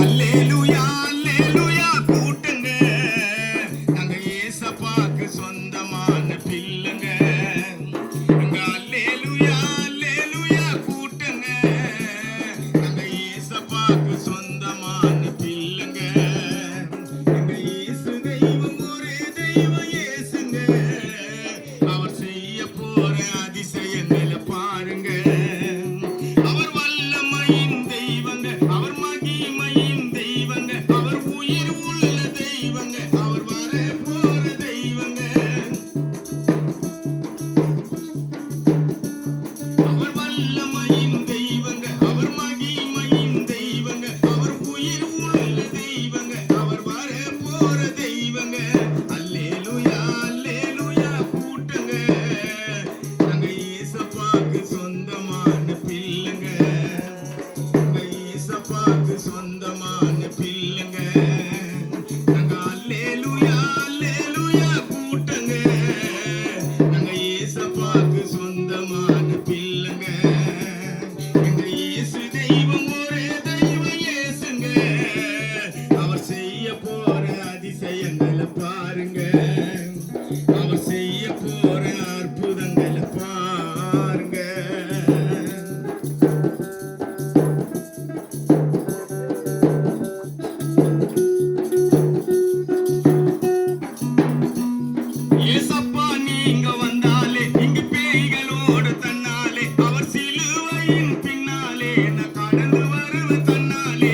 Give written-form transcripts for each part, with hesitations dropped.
அல்லேலூயா அல்லேலூயா கூட்டுங்க, நாங்க ஏசப்பாக்கு சொந்தமான பிள்ளைங்க. எங்க அல்லேலூயா அல்லேலூயா கூட்டுங்க, நாங்க ஏசப்பாக்கு சொந்தமான பிள்ளைங்க. எங்க இயேசு தெய்வம் ஒரே தெய்வம் இயேசுங்க, அவர் செய்ய போற அதிசயங்களை பாருங்க. அவர் வல்லமையின் தெய்வங்க, அவர் மகிமையின் தெய்வங்க, அவர் உயிர் உள்ள தெய்வங்க, அவர் வர போற தெய்வங்க. அவர் வல்லமையின் தெய்வங்க, அவர் மகிமையின் தெய்வங்க, அவர் உயிர் உள்ள தெய்வங்க, அவர் வர போற தெய்வங்க. அல்லேலூயா அல்லேலூயா கூட்டுங்க, நாங்க ஏசப்பாக்கு சொந்தமான பிள்ளைங்க. நாங்க ஏசப்பாக்கு சொந்தமான பிள்ளைங்க. நாங்க அல்லேலூயா அல்லேலூயா கூட்டுங்க, நாங்க ஏசப்பாக்கு சொந்தமான பிள்ளைங்க. எங்க இயேசு தெய்வம் ஒரே தெய்வம் இயேசுங்க, அவர் செய்ய போற அதிசயங்களை பாருங்க. அவர் செய்ய போற அற்புதங்களை பாருங்க. ஏசப்பா நீங்க வந்தாலே இங்கு பேய்களோடு தன்னாலே, அவர் சிலுவையின் பின்னாலே நான் கடந்து வருவ தன்னாலே.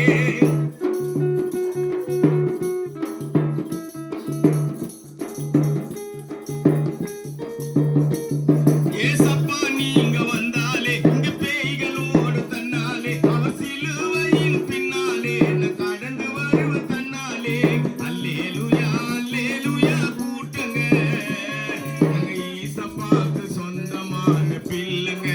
ஏசப்பா நீங்க வந்தாலே இங்கு பேய்களோடு தன்னாலே, அவர் சிலுவையின் பின்னாலே நான் கடந்து வருவ தன்னாலே. அல்லேலூயா அல்லேலூயா கூட்டுங்க, நாங்க ஏசப்பாக்கு சொந்தமான பிள்ளைங்க.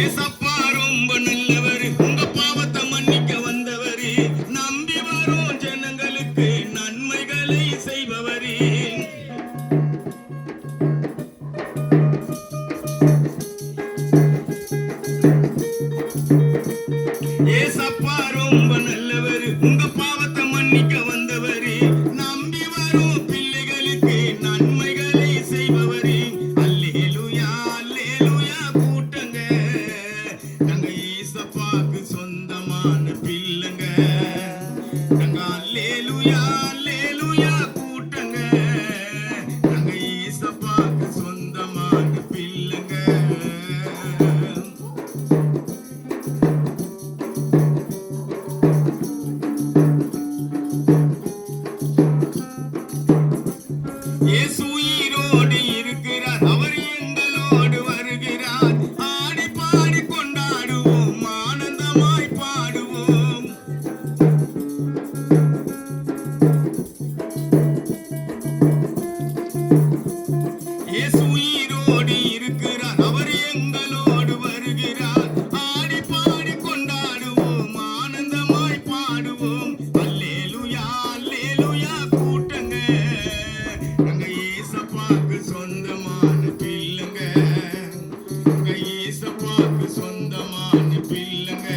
ஏசப்பா ரொம்ப நல்லவரு, உங்க பாவத்தை மன்னிக்க வந்தவரு, நம்பி வரும் ஜனங்களுக்கு நன்மைகளை செய்பவரு. ஏசப்பா ரொம்ப நல்லவரு, உங்க பாவத்தை மன்னிக்க வந்தவரு, நம்பி வரும் பிள்ளைகளுக்கு நன்மைகளை செய்பவரு. அல்லேலூயா அல்லேலூயா கூட்டுங்க, நாங்க ஏசப்பாக்கு சொந்தமான பிள்ளைங்க. நாங்க அல்லேலூயா அல்லேலூயா கூட்டுங்க, நாங்க ஏசப்பாக்கு சொந்தமான பிள்ளைங்க. இயேசு உயிரோடு இருக்கிறார், அவர் எங்களோடு வருகிறார். ஆடி பாடி கொண்டாடுவோம், ஆனந்தமாய் பாடுவோம். இயேசு உயிரோடு இருக்கிறார், அவர் எங்களோடு வருகிறார். ஆடி பாடி கொண்டாடுவோம், ஆனந்தமாய் பாடுவோம். அல்லேலூயா அல்லேலூயா கூட்டுங்க, நாங்க ஏசப்பாக்கு சொந்தமான பிள்ளைங்க. நாங்க ஏசப்பாக்கு சொந்தமான பிள்ளைங்க.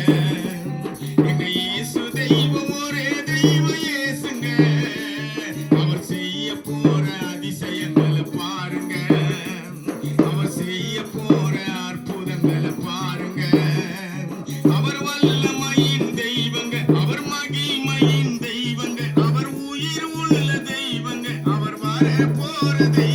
எங்க இயேசு தெய்வம் ஒரே தெய்வம் இயேசுங்க, அவர் செய்ய போற அதிசயங்களை பாருங்க. அவர் செய்ய போற அற்புதங்களை பாருங்க. அவர் வல்லமையின் தெய்வங்க, அவர் மகிமையின் தெய்வங்க, அவர் உயிர் உள்ள தெய்வங்க, அவர் வர போற தெய்வங்க.